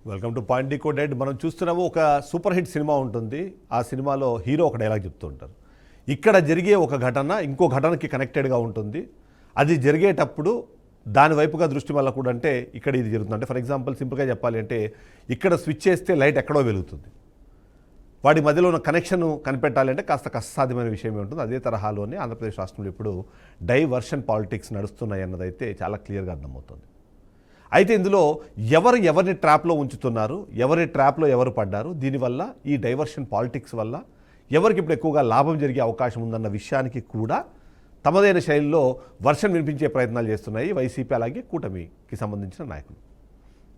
Welcome to point decoded. మనం చూస్తున్నాము, ఒక సూపర్ హిట్ సినిమా ఉంటుంది. ఆ సినిమాలో హీరో ఒక డైలాగ్ చెప్తూ ఉంటారు. ఇక్కడ జరిగే ఒక ఘటన ఇంకో ఘటనకి కనెక్టెడ్గా ఉంటుంది. అది జరిగేటప్పుడు దాని వైపుగా దృష్టి మళ్ళకూడదు. అంటే ఇక్కడ ఇది జరుగుతుంది. అంటే ఫర్ ఎగ్జాంపుల్ సింపుల్గా చెప్పాలి అంటే, ఇక్కడ స్విచ్ చేస్తే లైట్ ఎక్కడో వెలుగుతుంది. వాటి మధ్యలో ఉన్న కనెక్షన్ కనిపెట్టాలి అంటే కాస్త కష్టసాధ్యమైన విషయమే ఉంటుంది. అదే తరహాలోనే ఆంధ్రప్రదేశ్ రాష్ట్రంలో ఇప్పుడు డైవర్షన్ పాలిటిక్స్ నడుస్తున్నాయి అన్నదైతే చాలా క్లియర్గా అర్థమవుతుంది. అయితే ఇందులో ఎవరిని ట్రాప్లో ఉంచుతున్నారు, ఎవరి ట్రాప్లో ఎవరు పడ్డారు, దీనివల్ల ఈ డైవర్షన్ పాలిటిక్స్ వల్ల ఎవరికి ఇప్పుడు ఎక్కువగా లాభం జరిగే అవకాశం ఉందన్న విషయానికి కూడా తమదైన శైలిలో వర్షన్ వినిపించే ప్రయత్నాలు చేస్తున్నాయి వైసీపీ అలాగే కూటమికి సంబంధించిన నాయకులు.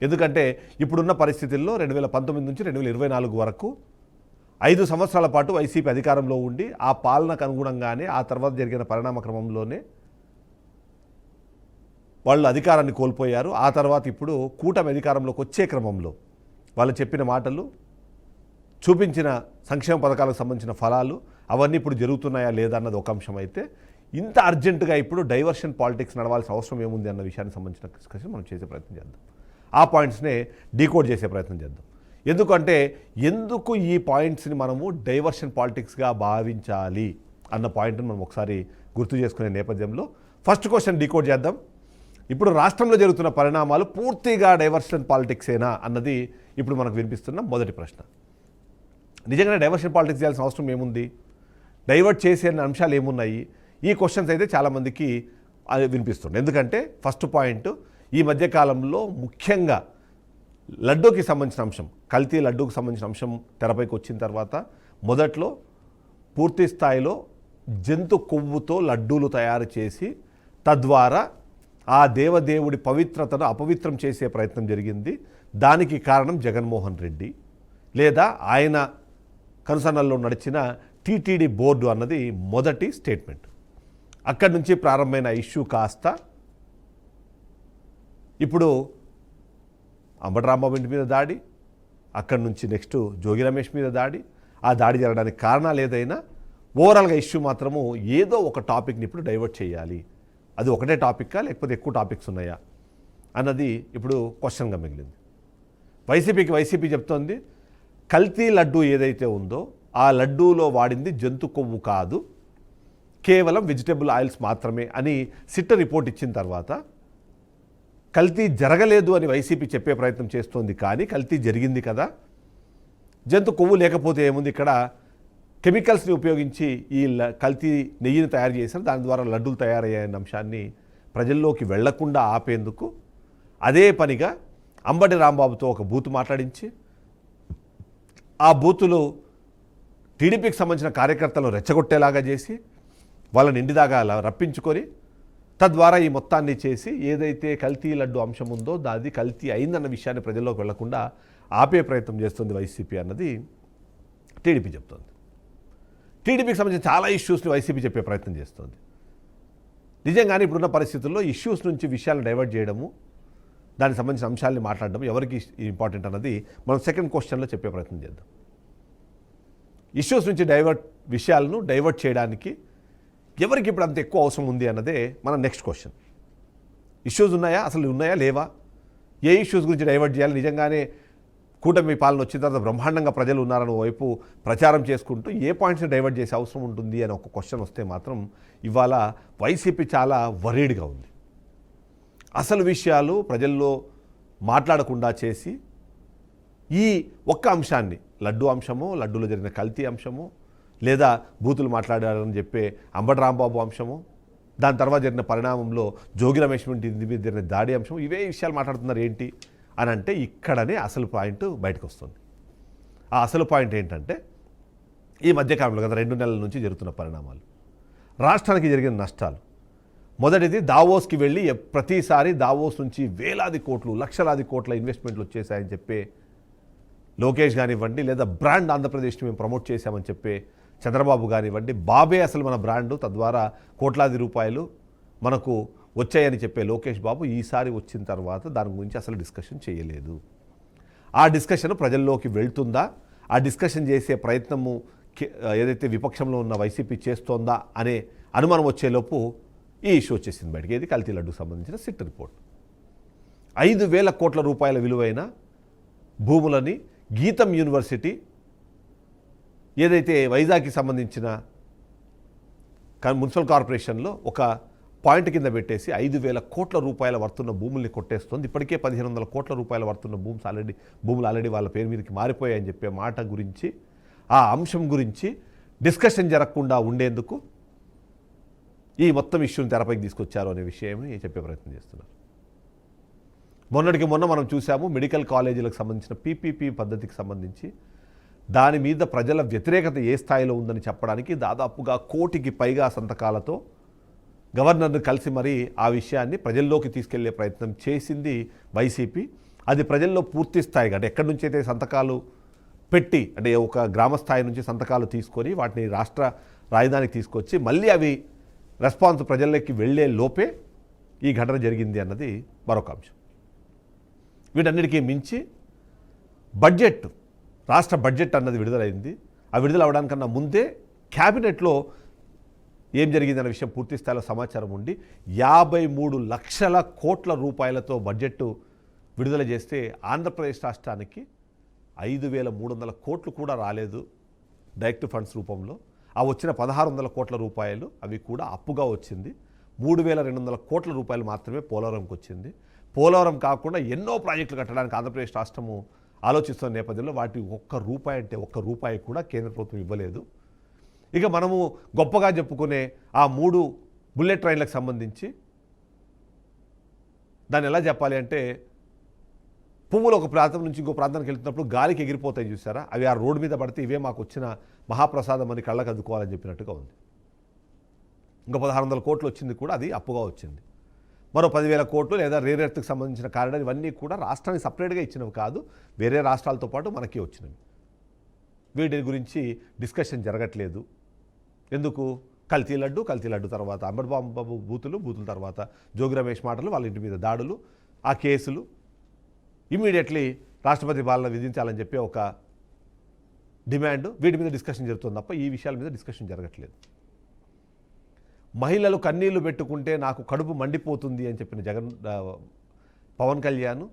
ఎందుకంటే ఇప్పుడున్న పరిస్థితుల్లో 2019 నుంచి 2024 వరకు 5 సంవత్సరాల పాటు వైసీపీ అధికారంలో ఉండి ఆ పాలనకు అనుగుణంగానే ఆ తర్వాత జరిగిన పరిణామ క్రమంలోనే వాళ్ళు అధికారాన్ని కోల్పోయారు. ఆ తర్వాత ఇప్పుడు కూటమి అధికారంలోకి వచ్చే క్రమంలో వాళ్ళు చెప్పిన మాటలు, చూపించిన సంక్షేమ పథకాలకు సంబంధించిన ఫలాలు అవన్నీ ఇప్పుడు జరుగుతున్నాయా లేదా అన్నది ఒక అంశం. అయితే ఇంత అర్జెంటుగా ఇప్పుడు డైవర్షన్ పాలిటిక్స్ నడవాల్సిన అవసరం ఏముంది అన్న విషయానికి సంబంధించిన డిస్కషన్ మనం చేసే ప్రయత్నం చేద్దాం. ఆ పాయింట్స్నే డీకోడ్ చేసే ప్రయత్నం చేద్దాం. ఎందుకంటే ఎందుకు ఈ పాయింట్స్ని మనము డైవర్షన్ పాలిటిక్స్గా భావించాలి అన్న పాయింట్ని మనం ఒకసారి గుర్తు చేసుకునే నేపథ్యంలో ఫస్ట్ క్వశ్చన్ డీకోడ్ చేద్దాం. ఇప్పుడు రాష్ట్రంలో జరుగుతున్న పరిణామాలు పూర్తిగా డైవర్షన్ పాలిటిక్సేనా అన్నది ఇప్పుడు మనకు వినిపిస్తున్న మొదటి ప్రశ్న. నిజంగానే డైవర్షన్ పాలిటిక్స్ చేయాల్సిన అవసరం ఏముంది, డైవర్ట్ చేసే అంశాలు ఏమున్నాయి, ఈ క్వశ్చన్స్ అయితే చాలామందికి అది వినిపిస్తుంది. ఎందుకంటే ఫస్ట్ పాయింట్, ఈ మధ్యకాలంలో ముఖ్యంగా లడ్డూకి సంబంధించిన అంశం, కల్తీ లడ్డూకి సంబంధించిన అంశం తెరపైకి వచ్చిన తర్వాత మొదట్లో పూర్తి స్థాయిలో జంతు కొవ్వుతో లడ్డూలు తయారు చేసి తద్వారా ఆ దేవదేవుడి పవిత్రతను అపవిత్రం చేసే ప్రయత్నం జరిగింది. దానికి కారణం జగన్మోహన్ రెడ్డి లేదా ఆయన కనుసన్నల్లో నడిచిన టీటీడీ బోర్డు అన్నది మొదటి స్టేట్మెంట్. అక్కడి నుంచి ప్రారంభమైన ఇష్యూ కాస్త ఇప్పుడు అంబటి రాంబాబు ఇంటి మీద దాడి, అక్కడి నుంచి నెక్స్ట్ జోగి రమేష్ మీద దాడి, ఆ దాడి జరగడానికి కారణాలు ఏదైనా ఓవరాల్గా ఇష్యూ మాత్రము ఏదో ఒక టాపిక్ని ఇప్పుడు డైవర్ట్ చేయాలి. అది ఒకటే టాపిక్కా లేకపోతే ఎక్కువ టాపిక్స్ ఉన్నాయా అన్నది ఇప్పుడు క్వశ్చన్గా మిగిలింది. వైసీపీ చెప్తోంది, కల్తీ లడ్డూ ఏదైతే ఉందో ఆ లడ్డూలో వాడింది జంతు కొవ్వు కాదు, కేవలం వెజిటబుల్ ఆయిల్స్ మాత్రమే అని సిట్ రిపోర్ట్ ఇచ్చిన తర్వాత కల్తీ జరగలేదు అని వైసీపీ చెప్పే ప్రయత్నం చేస్తోంది. కానీ కల్తీ జరిగింది కదా, జంతు కొవ్వు లేకపోతే ఏముంది, ఇక్కడ కెమికల్స్ని ఉపయోగించి ఈ కల్తీ నెయ్యిని తయారు చేశారు, దాని ద్వారా లడ్డూలు తయారయ్యాయన్న అంశాన్ని ప్రజల్లోకి వెళ్లకుండా ఆపేందుకు అదే పనిగా అంబటి రాంబాబుతో ఒక బూతు మాట్లాడించి ఆ బూతులు టీడీపీకి సంబంధించిన కార్యకర్తలను రెచ్చగొట్టేలాగా చేసి వాళ్ళని ఇంటిదాకా రప్పించుకొని తద్వారా ఈ మొత్తాన్ని చేసి ఏదైతే కల్తీ లడ్డు అంశం ఉందో దాది కల్తీ అయిందన్న విషయాన్ని ప్రజల్లోకి వెళ్లకుండా ఆపే ప్రయత్నం చేస్తుంది వైసీపీ అన్నది టీడీపీ చెప్తోంది. టీడీపీకి సంబంధించిన చాలా ఇష్యూస్ని వైసీపీ చెప్పే ప్రయత్నం చేస్తుంది. నిజంగానే ఇప్పుడున్న పరిస్థితుల్లో ఇష్యూస్ నుంచి విషయాలను డైవర్ట్ చేయడము, దానికి సంబంధించిన అంశాలని మాట్లాడడం ఎవరికి ఇంపార్టెంట్ అన్నది మనం సెకండ్ క్వశ్చన్లో చెప్పే ప్రయత్నం చేద్దాం. ఇష్యూస్ నుంచి విషయాలను డైవర్ట్ చేయడానికి ఎవరికి ఇప్పుడు అంత ఎక్కువ అవసరం ఉంది అన్నదే మన నెక్స్ట్ క్వశ్చన్. ఇష్యూస్ ఉన్నాయా, అసలు ఉన్నాయా లేవా, ఏ ఇష్యూస్ గురించి డైవర్ట్ చేయాలి, నిజంగానే కూటమి పాలన వచ్చిన తర్వాత బ్రహ్మాండంగా ప్రజలు ఉన్నారని వైపు ప్రచారం చేసుకుంటూ ఏ పాయింట్స్ని డైవర్ట్ చేసే అవసరం ఉంటుంది అని ఒక క్వశ్చన్ వస్తే మాత్రం ఇవాళ వైసీపీ చాలా వరీడ్గా ఉంది. అసలు విషయాలు ప్రజల్లో మాట్లాడకుండా చేసి ఈ ఒక్క అంశాన్ని, లడ్డు అంశమో, లడ్డూలో జరిగిన కల్తీ అంశమో, లేదా బూతులు మాట్లాడారని చెప్పే అంబటి రాంబాబు అంశము, దాని తర్వాత జరిగిన పరిణామంలో జోగి రమేష్ ఇంటి మీద జరిగిన దాడి అంశం, ఇవే విషయాలు మాట్లాడుతున్నారు ఏంటి అని అంటే ఇక్కడనే అసలు పాయింట్ బయటకు వస్తుంది. ఆ అసలు పాయింట్ ఏంటంటే ఈ మధ్యకాలంలో గత 2 నెలల నుంచి జరుగుతున్న పరిణామాలు, రాష్ట్రానికి జరిగిన నష్టాలు. మొదటిది, దావోస్కి వెళ్ళి ప్రతిసారి దావోస్ నుంచి వేలాది కోట్లు, లక్షలాది కోట్ల ఇన్వెస్ట్మెంట్లు వచ్చేసాయని చెప్పే లోకేష్ కానివ్వండి, లేదా బ్రాండ్ ఆంధ్రప్రదేశ్ని మేము ప్రమోట్ చేశామని చెప్పే చంద్రబాబు కానివ్వండి, బాబే అసలు మన బ్రాండు, తద్వారా కోట్లాది రూపాయలు మనకు వచ్చాయని చెప్పే లోకేష్ బాబు ఈసారి వచ్చిన తర్వాత దాని గురించి అసలు డిస్కషన్ చేయలేదు. ఆ డిస్కషన్ ప్రజల్లోకి వెళ్తుందా, ఆ డిస్కషన్ చేసే ప్రయత్నము ఏదైతే విపక్షంలో ఉన్న వైసీపీ చేస్తోందా అనే అనుమానం వచ్చేలోపు ఈ ఇష్యూ వచ్చేసింది బయటికి. ఇది కల్తీ లడ్డుకు సంబంధించిన సిట్ రిపోర్ట్. 5,000 కోట్ల రూపాయల విలువైన భూములని గీతం యూనివర్సిటీ ఏదైతే వైజాగ్కి సంబంధించిన మున్సిపల్ కార్పొరేషన్లో ఒక పాయింట్ కింద పెట్టేసి 5,000 కోట్ల రూపాయల వర్తున్న భూముల్ని కొట్టేస్తుంది. ఇప్పటికే 1,500 కోట్ల రూపాయల వర్తున్న భూములు ఆల్రెడీ వాళ్ళ పేరు మీదకి మారిపోయాయని చెప్పే మాట గురించి, ఆ అంశం గురించి డిస్కషన్ జరగకుండా ఉండేందుకు ఈ మొత్తం ఇష్యూని తెరపైకి తీసుకొచ్చారు అనే విషయాన్ని చెప్పే ప్రయత్నం చేస్తున్నారు. మొన్నటికి మొన్న మనం చూసాము మెడికల్ కాలేజీలకు సంబంధించిన పీపీపీ పద్ధతికి సంబంధించి దాని మీద ప్రజల వ్యతిరేకత ఏ స్థాయిలో ఉందని చెప్పడానికి దాదాపుగా 1 కోటికి పైగా సంతకాలతో గవర్నర్ను కలిసి మరీ ఆ విషయాన్ని ప్రజల్లోకి తీసుకెళ్లే ప్రయత్నం చేసింది వైసీపీ. అది ప్రజల్లో పూర్తి స్థాయిగా అంటే ఎక్కడి నుంచి అయితే సంతకాలు పెట్టి అంటే ఒక గ్రామ స్థాయి నుంచి సంతకాలు తీసుకొని వాటిని రాష్ట్ర రాజధానికి తీసుకొచ్చి మళ్ళీ అవి రెస్పాన్స్ ప్రజల్లోకి వెళ్లే లోపే ఈ ఘటన జరిగింది అన్నది మరొక అంశం. వీటన్నిటికీ మించి బడ్జెట్, రాష్ట్ర బడ్జెట్ అన్నది విడుదలైంది. ఆ విడుదల అవడానికన్నా ముందే క్యాబినెట్లో ఏం జరిగిందన్న విషయం పూర్తి స్థాయిలో సమాచారం ఉండి 53 లక్షల కోట్ల రూపాయలతో బడ్జెట్ విడుదల చేస్తే ఆంధ్రప్రదేశ్ రాష్ట్రానికి 5,300 కోట్లు కూడా రాలేదు డైరెక్ట్ ఫండ్స్ రూపంలో. ఆ వచ్చిన 1,600 కోట్ల రూపాయలు అవి కూడా అప్పుగా వచ్చింది. 3,200 కోట్ల రూపాయలు మాత్రమే పోలవరంకి వచ్చింది. పోలవరం కాకుండా ఎన్నో ప్రాజెక్టులు కట్టడానికి ఆంధ్రప్రదేశ్ రాష్ట్రము ఆలోచిస్తున్న నేపథ్యంలో వాటి ఒక్క రూపాయి కూడా కేంద్ర ప్రభుత్వం ఇవ్వలేదు. ఇక మనము గొప్పగా చెప్పుకునే ఆ 3 బుల్లెట్ ట్రైన్లకు సంబంధించి దాన్ని ఎలా చెప్పాలి అంటే పువ్వులు ఒక ప్రాంతం నుంచి ఇంకో ప్రాంతానికి వెళ్తున్నప్పుడు గాలికి ఎగిరిపోతాయి చూసారా, అవి ఆ రోడ్డు మీద పడితే ఇవే మాకు వచ్చిన మహాప్రసాదం అని కళ్ళకు అద్దుకోవాలని చెప్పినట్టుగా ఉంది. ఇంకా 1,600 కోట్లు వచ్చింది కూడా అది అప్పుగా వచ్చింది. మరో 10,000 కోట్లు లేదా రేర్ ఎర్త్కి సంబంధించిన కారిడార్ ఇవన్నీ కూడా రాష్ట్రానికి సపరేట్గా ఇచ్చినవి కాదు, వేరే రాష్ట్రాలతో పాటు మనకి వచ్చినవి. వీటి గురించి డిస్కషన్ జరగట్లేదు. ఎందుకు? కల్తీ లడ్డు తర్వాత అంబర్బాబు బూతుల తర్వాత జోగి రమేష్ మాటలు, వాళ్ళ ఇంటి మీద దాడులు, ఆ కేసులు ఇమ్మీడియట్లీ రాష్ట్రపతి పాలన విధించాలని చెప్పి ఒక డిమాండ్, వీటి మీద డిస్కషన్ జరుగుతుంది తప్ప ఈ విషయాల మీద డిస్కషన్ జరగట్లేదు. మహిళలు కన్నీళ్లు పెట్టుకుంటే నాకు కడుపు మండిపోతుంది అని చెప్పిన పవన్ కళ్యాణ్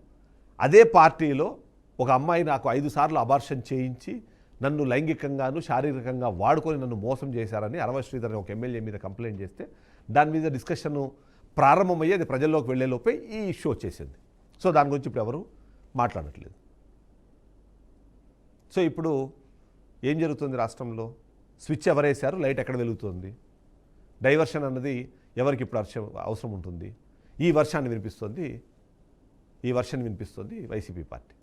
అదే పార్టీలో ఒక అమ్మాయి నాకు 5 సార్లు అబార్షన్ చేయించి నన్ను లైంగికంగాను శారీరకంగా వాడుకొని నన్ను మోసం చేశారని అరవ శ్రీధర్ ఒక ఎమ్మెల్యే మీద కంప్లైంట్ చేస్తే దాని మీద డిస్కషన్ ప్రారంభమయ్యి అది ప్రజల్లోకి వెళ్లేలోపే ఈ ఇష్యూ వచ్చేసింది. సో దాని గురించి ఇప్పుడు ఎవరు మాట్లాడట్లేదు. సో ఇప్పుడు ఏం జరుగుతుంది రాష్ట్రంలో? స్విచ్ ఎవరేశారు, లైట్ ఎక్కడ వెలుగుతుంది? డైవర్షన్ అన్నది ఎవరికి ఇప్పుడు అవసరం ఉంటుంది? ఈ వర్షాన్ని వినిపిస్తుంది వైసీపీ పార్టీ.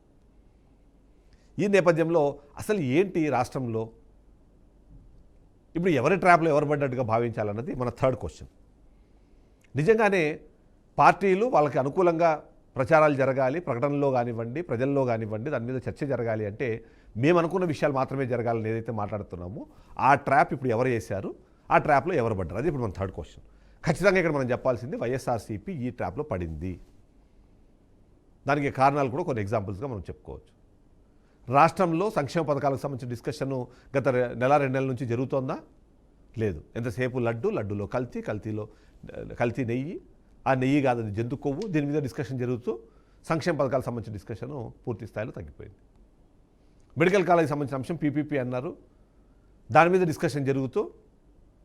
ఈ నేపథ్యంలో అసలు ఏంటి రాష్ట్రంలో ఇప్పుడు ఎవరి ట్రాప్లో ఎవరు పడ్డట్టుగా భావించాలన్నది మన థర్డ్ క్వశ్చన్. నిజంగానే పార్టీలు వాళ్ళకి అనుకూలంగా ప్రచారాలు జరగాలి, ప్రకటనలో కానివ్వండి, ప్రజల్లో కానివ్వండి, దాని మీద చర్చ జరగాలి అంటే మేము అనుకున్న విషయాలు మాత్రమే జరగాలని ఏదైతే మాట్లాడుతున్నామో ఆ ట్రాప్ ఇప్పుడు ఎవరు చేశారు, ఆ ట్రాప్లో ఎవరు పడ్డారు, అది ఇప్పుడు మన థర్డ్ క్వశ్చన్. ఖచ్చితంగా ఇక్కడ మనం చెప్పాల్సింది వైఎస్ఆర్సీపీ ఈ ట్రాప్లో పడింది. దానికి కారణాలు కూడా కొన్ని ఎగ్జాంపుల్స్గా మనం చెప్పుకోవచ్చు. రాష్ట్రంలో సంక్షేమ పథకాలకు సంబంధించిన డిస్కషన్ గత 1-2 నెలల నుంచి జరుగుతోందా? లేదు. ఎంతసేపు లడ్డూలో కల్తీ నెయ్యి, ఆ నెయ్యి కాదు అది జంతు కొవ్వు, దీని మీద డిస్కషన్ జరుగుతూ సంక్షేమ పథకాలకు సంబంధించిన డిస్కషన్ పూర్తి స్థాయిలో తగ్గిపోయింది. మెడికల్ కాలేజీకి సంబంధించిన అంశం పీపీపీ అన్నారు, దాని మీద డిస్కషన్ జరుగుతూ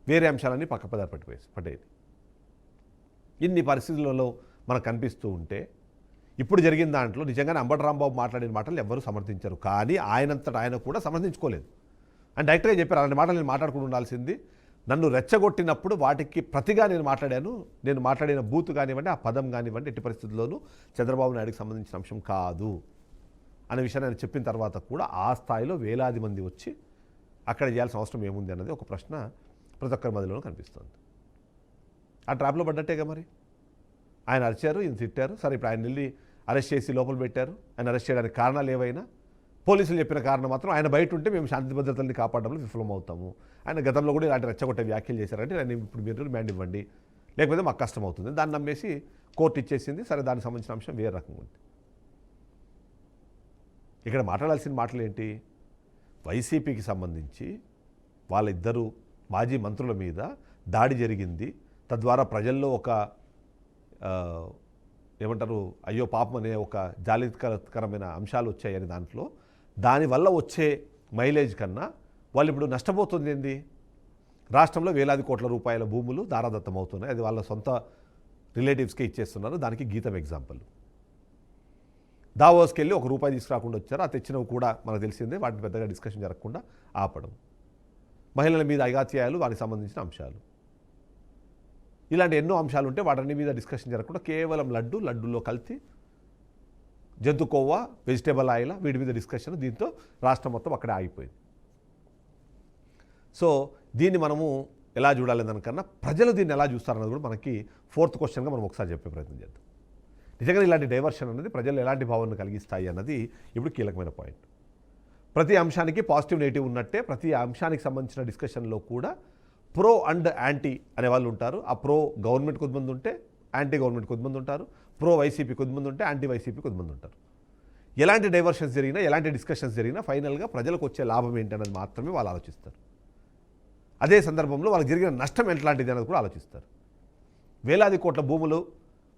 వేరే అంశాలన్నీ పక్కపదారి పట్టేది. ఇన్ని పరిస్థితులలో మనకు కనిపిస్తూ ఉంటే ఇప్పుడు జరిగిన దాంట్లో నిజంగానే అంబటి రాంబాబు మాట్లాడిన మాటలు ఎవ్వరూ సమర్థించరు. కానీ ఆయనంతటా ఆయన కూడా సమర్థించుకోలేదు. అని డైరెక్ట్గా చెప్పారు, అలాంటి మాటలు నేను మాట్లాడుకుని ఉండాల్సింది. నన్ను రెచ్చగొట్టినప్పుడు వాటికి ప్రతిగా నేను మాట్లాడాను. నేను మాట్లాడిన బూత్ కానివ్వండి, ఆ పదం కానివ్వండి, ఎట్టి పరిస్థితుల్లోనూ చంద్రబాబు నాయుడుకి సంబంధించిన అంశం కాదు అనే విషయాన్ని ఆయన చెప్పిన తర్వాత కూడా ఆ స్థాయిలో వేలాది మంది వచ్చి అక్కడ చేయాల్సిన అవసరం ఏముంది అన్నది ఒక ప్రశ్న ప్రతి ఒక్కరి మధ్యలోనూ కనిపిస్తుంది. ఆ ట్రాప్లో పడ్డట్టేగా మరి. ఆయన అరిచారు, ఈయన తిట్టారు. సరే ఇప్పుడు ఆయన వెళ్ళి అరెస్ట్ చేసి లోపల పెట్టారు. ఆయన అరెస్ట్ చేయడానికి కారణాలు ఏవైనా పోలీసులు చెప్పిన కారణం మాత్రం ఆయన బయట ఉంటే మేము శాంతి భద్రతల్ని కాపాడడంలో విఫలమవుతాము. ఆయన గతంలో కూడా ఇలాంటి రెచ్చగొట్టే వ్యాఖ్యలు చేశారంటే ఆయన ఇప్పుడు మీరు రిమాండ్ ఇవ్వండి, లేకపోతే మాకు కష్టం అవుతుంది. దాన్ని నమ్మేసి కోర్టు ఇచ్చేసింది. సరే దానికి సంబంధించిన అంశం వేరే రకంగా ఉంది. ఇక్కడ మాట్లాడాల్సిన మాటలు ఏంటి? వైసీపీకి సంబంధించి వాళ్ళిద్దరూ మాజీ మంత్రుల మీద దాడి జరిగింది, తద్వారా ప్రజల్లో ఒక ఏమంటారు అయ్యో పాపం అనే ఒక జాలికరమైన అంశాలు వచ్చాయని దాంట్లో దానివల్ల వచ్చే మైలేజ్ కన్నా వాళ్ళు ఇప్పుడు నష్టపోతుంది ఏంది? రాష్ట్రంలో వేలాది కోట్ల రూపాయల భూములు దారాదత్తం అవుతున్నాయి. అది వాళ్ళ సొంత రిలేటివ్స్కే ఇచ్చేస్తున్నారు. దానికి గీతం ఎగ్జాంపుల్. దావోస్కి వెళ్ళి ₹1 తీసుకురాకుండా వచ్చారు. ఆ తెచ్చినవి కూడా మనకు తెలిసిందే. వాటిని పెద్దగా డిస్కషన్ జరగకుండా ఆపడం, మహిళల మీద అగాత్యాలు, వారికి సంబంధించిన అంశాలు, ఇలాంటి ఎన్నో అంశాలు ఉంటే వాటన్ని మీద డిస్కషన్ జరగకుండా కేవలం లడ్డూలో కల్తీ, జంతు కొవ్వ, వెజిటేబుల్ ఆయిల్, వీటి మీద డిస్కషన్. దీంతో రాష్ట్రం మొత్తం అక్కడే ఆగిపోయింది. సో దీన్ని మనము ఎలా చూడాలి దానికన్నా ప్రజలు దీన్ని ఎలా చూస్తారన్నది కూడా మనకి 4th క్వశ్చన్గా మనం ఒకసారి చెప్పే ప్రయత్నం చేద్దాం. నిజంగా ఇలాంటి డైవర్షన్ అనేది ప్రజలు ఎలాంటి భావనను కలిగిస్తాయి అన్నది ఇప్పుడు కీలకమైన పాయింట్. ప్రతి అంశానికి పాజిటివ్ నెగిటివ్ ఉన్నట్టే ప్రతి అంశానికి సంబంధించిన డిస్కషన్లో కూడా ప్రో అండ్ యాంటీ అనే వాళ్ళు ఉంటారు. ఆ ప్రో గవర్నమెంట్ కొద్దిమంది ఉంటే యాంటీ గవర్నమెంట్ కొద్దిమంది ఉంటారు, ప్రో వైసీపీ కొద్దిమంది ఉంటే యాంటీ వైసీపీ కొద్దిమంది ఉంటారు. ఎలాంటి డైవర్షన్స్ జరిగినా, ఎలాంటి డిస్కషన్స్ జరిగినా ఫైనల్గా ప్రజలకు వచ్చే లాభం ఏంటనేది మాత్రమే వాళ్ళు ఆలోచిస్తారు. అదే సందర్భంలో వాళ్ళకి జరిగిన నష్టం ఎట్లాంటిది అనేది కూడా ఆలోచిస్తారు. వేలాది కోట్ల భూములు,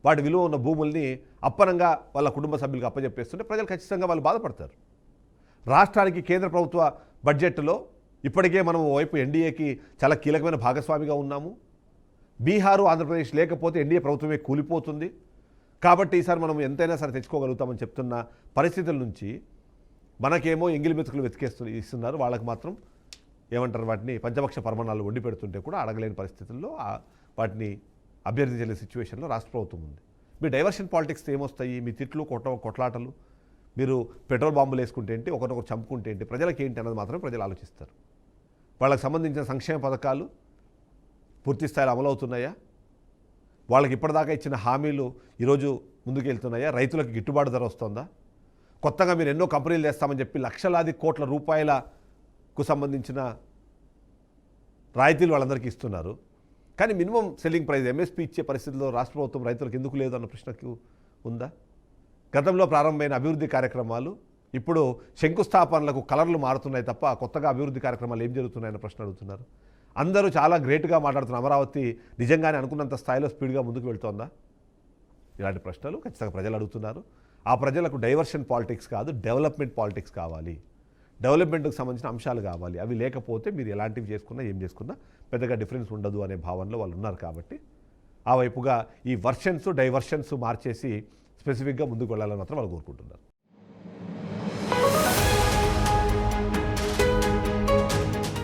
వాటి విలువ ఉన్న భూముల్ని అప్పనంగా వాళ్ళ కుటుంబ సభ్యులకు అప్పచెప్పేస్తుంటే ప్రజలు ఖచ్చితంగా వాళ్ళు బాధపడతారు. రాష్ట్రానికి కేంద్ర ప్రభుత్వ బడ్జెట్లో ఇప్పటికే మనం వైపు ఎన్డీఏకి చాలా కీలకమైన భాగస్వామిగా ఉన్నాము. బీహారు, ఆంధ్రప్రదేశ్ లేకపోతే ఎన్డీఏ ప్రభుత్వమే కూలిపోతుంది. కాబట్టి ఈసారి మనం ఎంతైనా సరే తెచ్చుకోగలుగుతామని చెప్తున్న పరిస్థితుల నుంచి మనకేమో ఎంగిలి మెతుకులు ఇస్తున్నారు. వాళ్ళకి మాత్రం ఏమంటారు వాటిని పంచపక్ష పరమాణాలు వండి పెడుతుంటే కూడా అడగలేని పరిస్థితుల్లో వాటిని అభ్యర్థించే సిచ్యువేషన్లో రాష్ట్ర ప్రభుత్వం ఉంది. మీ డైవర్షన్ పాలిటిక్స్ ఏమొస్తాయి? మీ తిట్లు, కొట్లాటలు, మీరు పెట్రోల్ బాంబులు వేసుకుంటే ఏంటి, ఒకరినొకరు చంపుకుంటే ఏంటి, ప్రజలకు ఏంటి అన్నది మాత్రమే ప్రజలు ఆలోచిస్తారు. వాళ్ళకి సంబంధించిన సంక్షేమ పథకాలు పూర్తి స్థాయిలో అమలవుతున్నాయా? వాళ్ళకి ఇప్పటిదాకా ఇచ్చిన హామీలు ఈరోజు ముందుకు వెళ్తున్నాయా? రైతులకు గిట్టుబాటు ధర వస్తుందా? కొత్తగా మీరు ఎన్నో కంపెనీలు తెస్తామని చెప్పి లక్షలాది కోట్ల రూపాయలకు సంబంధించిన రాయితీలు వాళ్ళందరికీ ఇస్తున్నారు. కానీ మినిమం సెల్లింగ్ ప్రైస్ ఎంఎస్పీ ఇచ్చే పరిస్థితుల్లో రాష్ట్ర ప్రభుత్వం రైతులకు ఎందుకు లేదు అన్న ప్రశ్నకు ఉందా? గతంలో ప్రారంభమైన అభివృద్ధి కార్యక్రమాలు ఇప్పుడు శంకుస్థాపనలకు కలర్లు మారుతున్నాయి తప్ప కొత్తగా అభివృద్ధి కార్యక్రమాలు ఏం జరుగుతున్నాయన్న ప్రశ్న అడుగుతున్నారు. అందరూ చాలా గ్రేట్గా మాట్లాడుతున్న అమరావతి నిజంగానే అనుకున్నంత స్థాయిలో స్పీడ్గా ముందుకు వెళ్తోందా? ఇలాంటి ప్రశ్నలు ఖచ్చితంగా ప్రజలు అడుగుతున్నారు. ఆ ప్రజలకు డైవర్షన్ పాలిటిక్స్ కాదు, డెవలప్మెంట్ పాలిటిక్స్ కావాలి. డెవలప్మెంట్కి సంబంధించిన అంశాలు కావాలి. అవి లేకపోతే మీరు ఎలాంటివి చేసుకున్నా ఏం చేసుకున్నా పెద్దగా డిఫరెన్స్ ఉండదు అనే భావనలో వాళ్ళు ఉన్నారు. కాబట్టి ఆ వైపుగా ఈ వర్షన్స్, డైవర్షన్స్ మార్చేసి స్పెసిఫిక్గా ముందుకు వెళ్ళాలని మాత్రం వాళ్ళు కోరుకుంటున్నారు.